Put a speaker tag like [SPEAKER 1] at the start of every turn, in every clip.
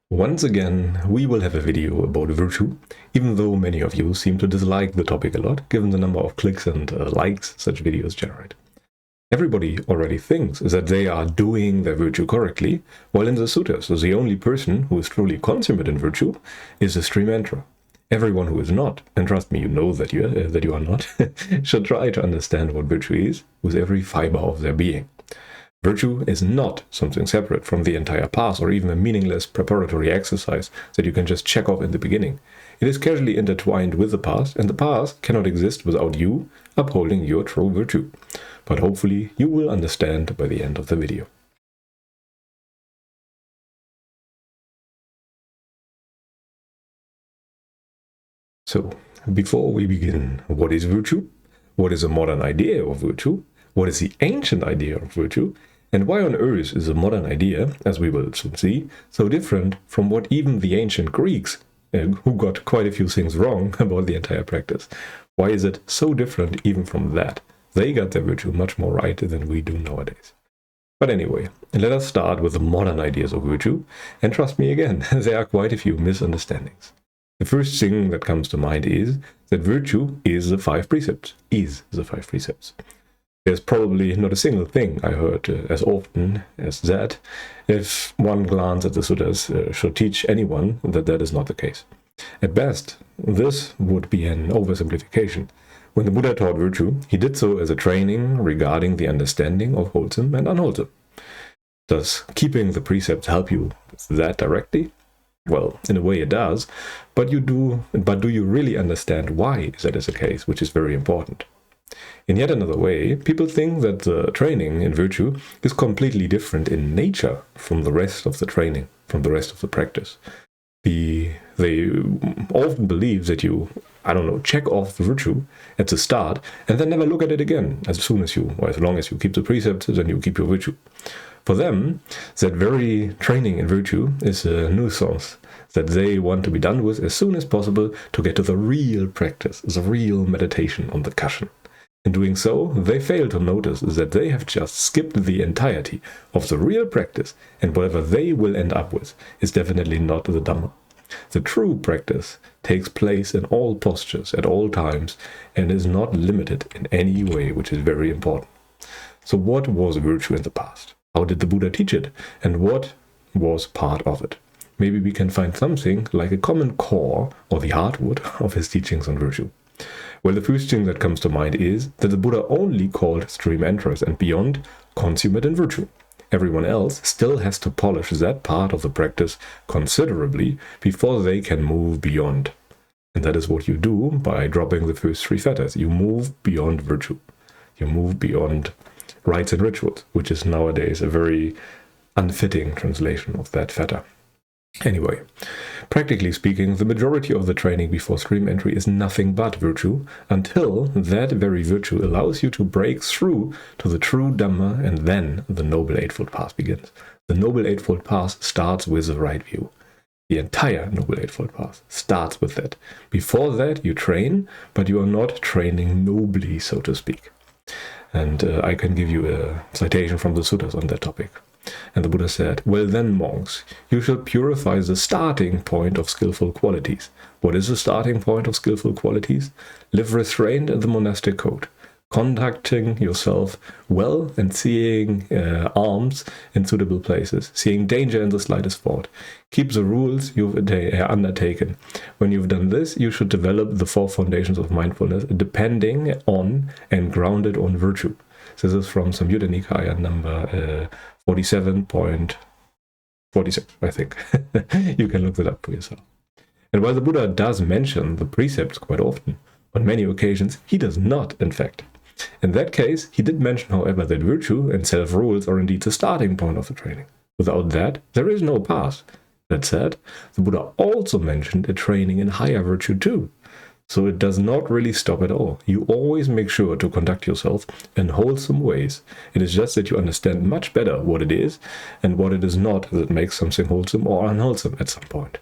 [SPEAKER 1] Once again, we will have a video about virtue, even though many of you seem to dislike the topic a lot, given the number of clicks and likes such videos generate. Everybody already thinks that they are doing their virtue correctly, while in the suttas, the only person who is truly consummate in virtue is a stream enterer. Everyone who is not, and trust me, you know that you are not, should try to understand what virtue is with every fiber of their being. Virtue is not something separate from the entire path or even a meaningless preparatory exercise that you can just check off in the beginning. It is casually intertwined with the path, and the path cannot exist without you upholding your true virtue. But hopefully you will understand by the end of the video. So, before we begin, what is virtue? What is a modern idea of virtue? What is the ancient idea of virtue? And why on earth is a modern idea, as we will soon see, so different from what even the ancient Greeks, who got quite a few things wrong about the entire practice, why is it so different even from that? They got their virtue much more right than we do nowadays. But anyway, let us start with the modern ideas of virtue, and trust me again, there are quite a few misunderstandings. The first thing that comes to mind is that virtue is the five precepts. There's probably not a single thing I heard as often as that, if one glance at the suttas should teach anyone that that is not the case. At best, this would be an oversimplification. When the Buddha taught virtue, he did so as a training regarding the understanding of wholesome and unwholesome. Does keeping the precepts help you with that directly? Well, in a way it does, but do you really understand why that is the case, which is very important. In yet another way, people think that the training in virtue is completely different in nature from the rest of the training, from the rest of the practice. They often believe that you, check off the virtue at the start and then never look at it again as long as you keep the precepts, then you keep your virtue. For them, that very training in virtue is a nuisance that they want to be done with as soon as possible to get to the real practice, the real meditation on the cushion. In doing so, they fail to notice that they have just skipped the entirety of the real practice, and whatever they will end up with is definitely not the Dhamma. The true practice takes place in all postures at all times and is not limited in any way, which is very important. So what was virtue in the past? How did the Buddha teach it? And what was part of it? Maybe we can find something like a common core or the hardwood of his teachings on virtue. Well, the first thing that comes to mind is that the Buddha only called stream enterers and beyond consummate in virtue. Everyone else still has to polish that part of the practice considerably before they can move beyond. And that is what you do by dropping the first three fetters. You move beyond virtue. You move beyond rites and rituals, which is nowadays a very unfitting translation of that fetter. Anyway, practically speaking, the majority of the training before stream entry is nothing but virtue, until that very virtue allows you to break through to the true Dhamma, and then the Noble Eightfold Path begins. The Noble Eightfold Path starts with the right view. The entire Noble Eightfold Path starts with that. Before that, you train, but you are not training nobly, so to speak. And I can give you a citation from the suttas on that topic. And the Buddha said, "Well then, monks, you shall purify the starting point of skillful qualities." What is the starting point of skillful qualities? Live restrained in the monastic code, conducting yourself well and seeing alms in suitable places, seeing danger in the slightest thought. Keep the rules you've undertaken. When you've done this, you should develop the four foundations of mindfulness, depending on and grounded on virtue. This is from Samyutta Nikaya number 47.46, I think. You can look that up for yourself. And while the Buddha does mention the precepts quite often, on many occasions he does not, in fact. In that case, he did mention, however, that virtue and self-rules are indeed the starting point of the training. Without that, there is no path. That said, the Buddha also mentioned a training in higher virtue too. So it does not really stop at all. You always make sure to conduct yourself in wholesome ways. It is just that you understand much better what it is and what it is not that makes something wholesome or unwholesome at some point.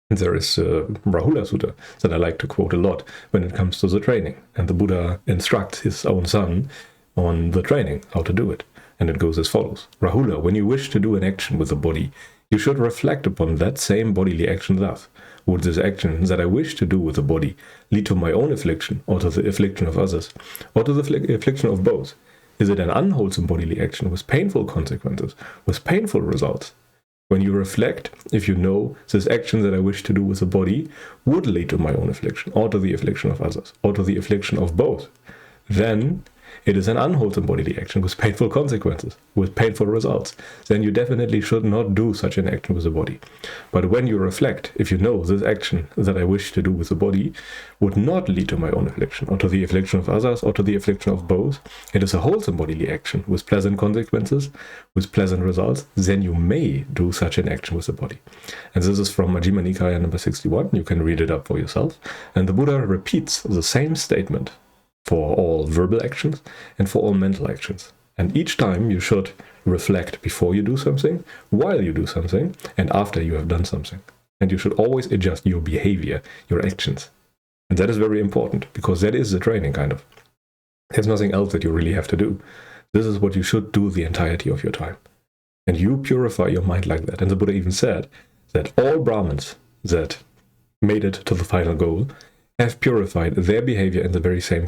[SPEAKER 1] And there is Rahula Sutta that I like to quote a lot when it comes to the training. And the Buddha instructs his own son on the training, how to do it. And it goes as follows. Rahula, when you wish to do an action with the body, you should reflect upon that same bodily action thus. Would this action that I wish to do with the body lead to my own affliction, or to the affliction of others, or to the affliction of both? Is it an unwholesome bodily action with painful consequences, with painful results? When you reflect, if you know this action that I wish to do with the body would lead to my own affliction, or to the affliction of others, or to the affliction of both, then it is an unwholesome bodily action with painful consequences, with painful results. Then you definitely should not do such an action with the body. But when you reflect, if you know this action that I wish to do with the body would not lead to my own affliction, or to the affliction of others, or to the affliction of both, it is a wholesome bodily action with pleasant consequences, with pleasant results, then you may do such an action with the body. And this is from Majjhima Nikaya number 61. You can read it up for yourself. And the Buddha repeats the same statement for all verbal actions and for all mental actions. And each time you should reflect before you do something, while you do something, and after you have done something. And you should always adjust your behavior, your actions. And that is very important, because that is the training, kind of. There's nothing else that you really have to do. This is what you should do the entirety of your time. And you purify your mind like that. And the Buddha even said that all Brahmins that made it to the final goal have purified their behavior in the very same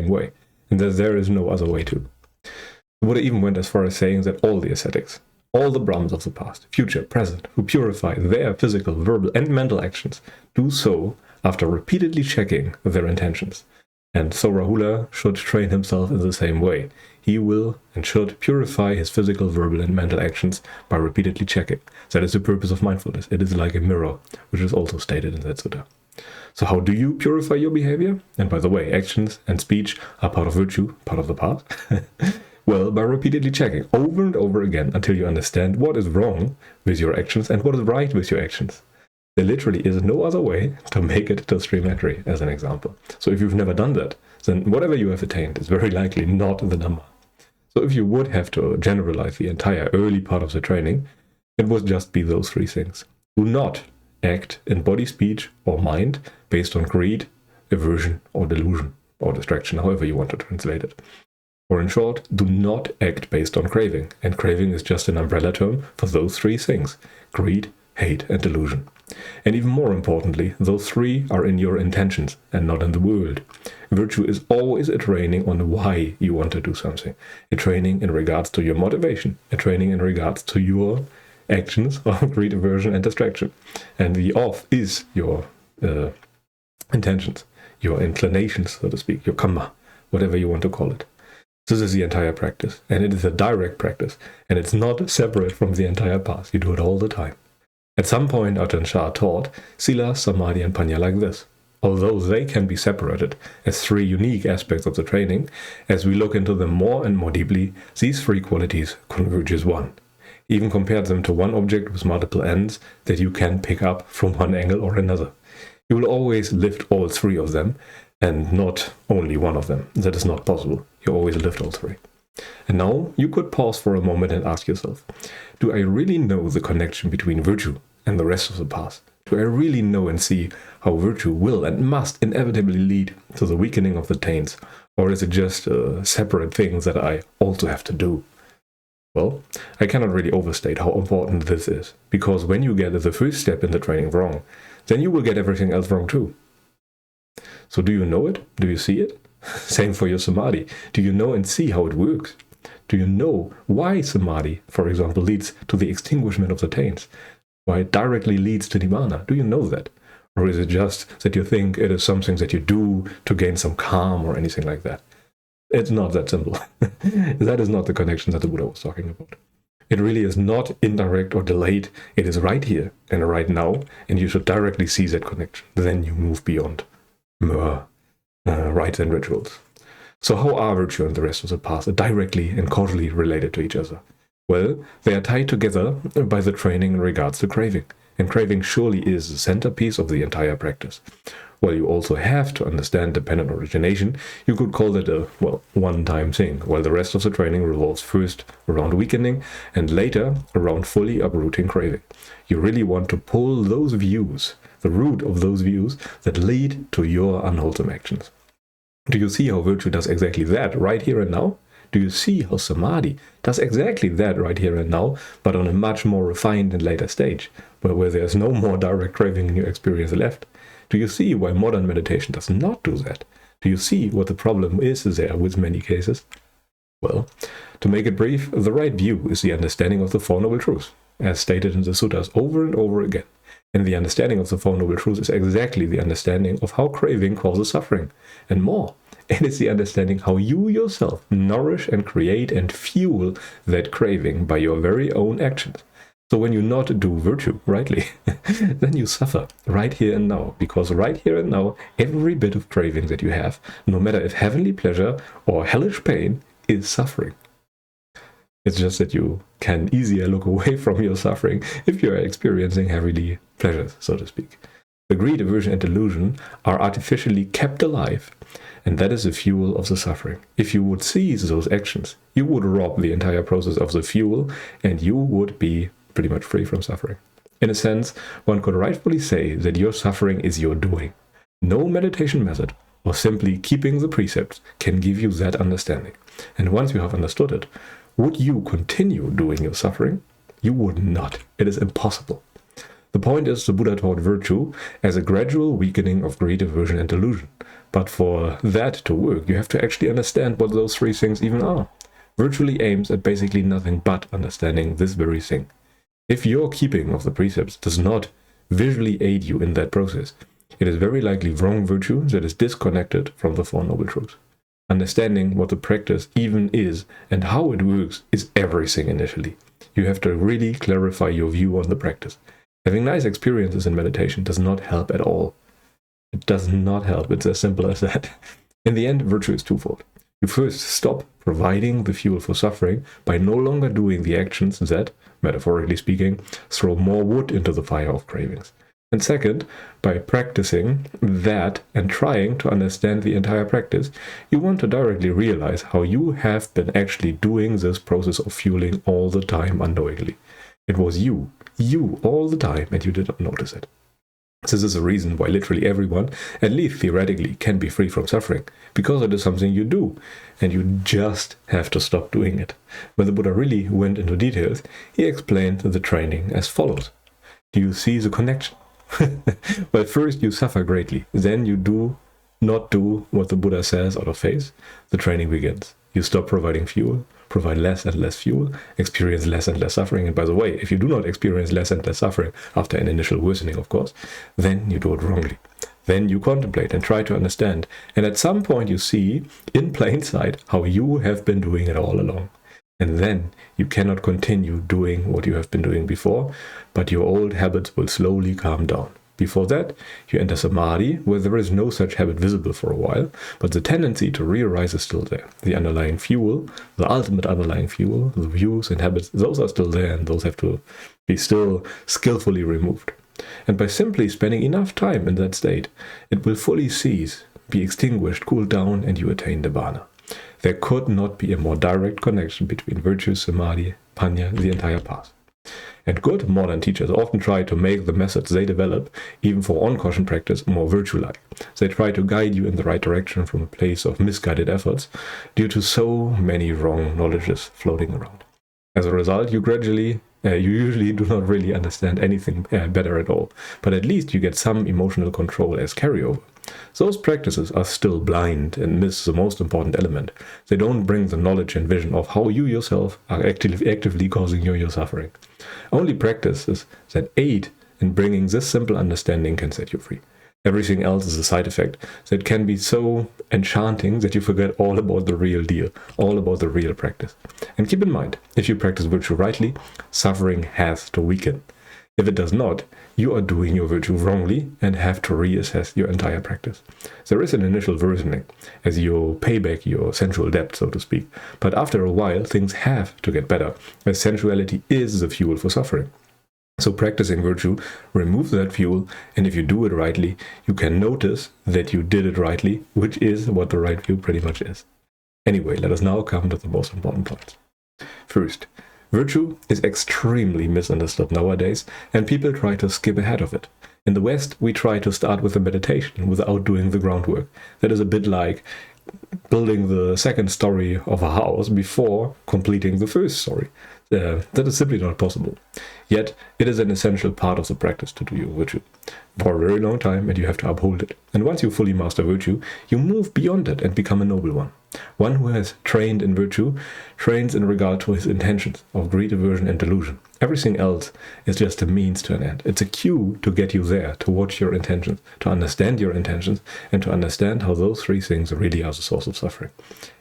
[SPEAKER 1] way, and that there is no other way to. The Buddha even went as far as saying that all the ascetics, all the Brahmins of the past, future, present, who purify their physical, verbal, and mental actions, do so after repeatedly checking their intentions. And so Rahula should train himself in the same way. He will and should purify his physical, verbal, and mental actions by repeatedly checking. That is the purpose of mindfulness. It is like a mirror, which is also stated in that sutta. So how do you purify your behavior? And by the way, actions and speech are part of virtue, part of the path. Well, by repeatedly checking over and over again until you understand what is wrong with your actions and what is right with your actions. There literally is no other way to make it to Srimatri, as an example. So if you've never done that, then whatever you have attained is very likely not the Dhamma. So if you would have to generalize the entire early part of the training, it would just be those three things. Do not act in body, speech, or mind based on greed, aversion, or delusion, or distraction, however you want to translate it. Or in short, do not act based on craving, and craving is just an umbrella term for those three things: greed, hate, and delusion. And even more importantly, those three are in your intentions and not in the world. Virtue is always a training on why you want to do something, a training in regards to your motivation, a training in regards to your actions of greed, aversion, and distraction. And the off is your intentions, your inclinations, so to speak, your karma, whatever you want to call it. This is the entire practice, and it is a direct practice, and it's not separate from the entire path. You do it all the time. At some point, Ajahn Chah taught sila, samadhi, and panya like this. Although they can be separated as three unique aspects of the training, as we look into them more and more deeply, these three qualities converge as one. Even compared them to one object with multiple ends that you can pick up from one angle or another. You will always lift all three of them, and not only one of them. That is not possible. You always lift all three. And now you could pause for a moment and ask yourself, do I really know the connection between virtue and the rest of the path? Do I really know and see how virtue will and must inevitably lead to the weakening of the taints? Or is it just a separate thing that I also have to do? Well, I cannot really overstate how important this is, because when you get the first step in the training wrong, then you will get everything else wrong too. So do you know it? Do you see it? Same for your samadhi. Do you know and see how it works? Do you know why samadhi, for example, leads to the extinguishment of the taints? Why it directly leads to nirvana? Do you know that? Or is it just that you think it is something that you do to gain some calm or anything like that? It's not that simple. That is not the connection that the Buddha was talking about. It really is not indirect or delayed. It is right here and right now, and you should directly see that connection. Then you move beyond rites and rituals. So how are virtue and the rest of the path directly and causally related to each other? Well, they are tied together by the training in regards to craving. And craving surely is the centerpiece of the entire practice. While you also have to understand dependent origination, you could call it a, one-time thing, while the rest of the training revolves first around weakening and later around fully uprooting craving. You really want to pull those views, the root of those views that lead to your unwholesome actions. Do you see how virtue does exactly that right here and now? Do you see how samadhi does exactly that right here and now, but on a much more refined and later stage, where there's no more direct craving in your experience left? Do you see why modern meditation does not do that? Do you see what the problem is there with many cases? Well, to make it brief, the right view is the understanding of the Four Noble Truths, as stated in the suttas over and over again. And the understanding of the Four Noble Truths is exactly the understanding of how craving causes suffering. And more, it is the understanding how you yourself nourish and create and fuel that craving by your very own actions. So when you not do virtue rightly, then you suffer right here and now, because right here and now, every bit of craving that you have, no matter if heavenly pleasure or hellish pain, is suffering. It's just that you can easier look away from your suffering if you are experiencing heavenly pleasures, so to speak. The greed, aversion, and delusion are artificially kept alive, and that is the fuel of the suffering. If you would cease those actions, you would rob the entire process of the fuel, and you would be pretty much free from suffering. In a sense, one could rightfully say that your suffering is your doing. No meditation method, or simply keeping the precepts, can give you that understanding. And once you have understood it, would you continue doing your suffering? You would not. It is impossible. The point is, the Buddha taught virtue as a gradual weakening of greed, aversion, and delusion. But for that to work, you have to actually understand what those three things even are. Virtually aims at basically nothing but understanding this very thing. If your keeping of the precepts does not visually aid you in that process, it is very likely wrong virtue that is disconnected from the Four Noble Truths. Understanding what the practice even is and how it works is everything initially. You have to really clarify your view on the practice. Having nice experiences in meditation does not help at all. It does not help. It's as simple as that. In the end, virtue is twofold. You first stop providing the fuel for suffering by no longer doing the actions that, metaphorically speaking, throw more wood into the fire of cravings. And second, by practicing that and trying to understand the entire practice, you want to directly realize how you have been actually doing this process of fueling all the time unknowingly. It was you all the time, and you did not notice it. This is a reason why literally everyone, at least theoretically, can be free from suffering, because it is something you do, and you just have to stop doing it. When the Buddha really went into details, he explained the training as follows. Do you see the connection? Well, first you suffer greatly, then you do not do what the Buddha says out of faith. The training begins. You stop providing fuel, provide less and less fuel, experience less and less suffering. And by the way, if you do not experience less and less suffering after an initial worsening, of course, then you do it wrongly. Then you contemplate and try to understand. And at some point you see, in plain sight, how you have been doing it all along. And then you cannot continue doing what you have been doing before, but your old habits will slowly calm down. Before that, you enter samadhi, where there is no such habit visible for a while, but the tendency to re-arise is still there. The underlying fuel, the ultimate underlying fuel, the views and habits, those are still there, and those have to be still skillfully removed. And by simply spending enough time in that state, it will fully cease, be extinguished, cool down, and you attain Nibbana. There could not be a more direct connection between virtue, samadhi, panya, the entire path. And good modern teachers often try to make the methods they develop, even for on-caution practice, more virtue-like. They try to guide you in the right direction from a place of misguided efforts due to so many wrong knowledges floating around. As a result, you usually do not really understand anything better at all, but at least you get some emotional control as carryover. Those practices are still blind and miss the most important element. They don't bring the knowledge and vision of how you yourself are actively causing your suffering. Only practices that aid in bringing this simple understanding can set you free. Everything else is a side effect that can be so enchanting that you forget all about the real deal, all about the real practice. And keep in mind, if you practice virtue rightly, suffering has to weaken. If it does not, you are doing your virtue wrongly and have to reassess your entire practice. There is an initial worsening, as you pay back your sensual debt, so to speak. But after a while, things have to get better, as sensuality is the fuel for suffering. So practicing virtue removes that fuel, and if you do it rightly, you can notice that you did it rightly, which is what the right view pretty much is. Anyway, let us now come to the most important points. First, virtue is extremely misunderstood nowadays, and people try to skip ahead of it. In the West, we try to start with a meditation without doing the groundwork. That is a bit like building the second story of a house before completing the first story. That is simply not possible. Yet, it is an essential part of the practice to do your virtue for a very long time, and you have to uphold it. And once you fully master virtue, you move beyond it and become a noble one. One who has trained in virtue trains in regard to his intentions of greed, aversion, and delusion. Everything else is just a means to an end. It's a cue to get you there, to watch your intentions, to understand your intentions, and to understand how those three things really are the source of suffering.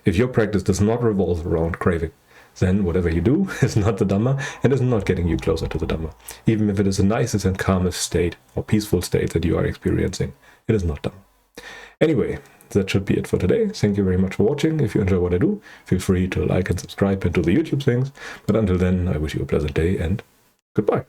[SPEAKER 1] If your practice does not revolve around craving, then whatever you do is not the Dhamma and is not getting you closer to the Dhamma. Even if it is the nicest and calmest state or peaceful state that you are experiencing, it is not Dhamma. Anyway, that should be it for today. Thank you very much for watching. If you enjoy what I do, feel free to like and subscribe and do the YouTube things. But until then, I wish you a pleasant day and goodbye.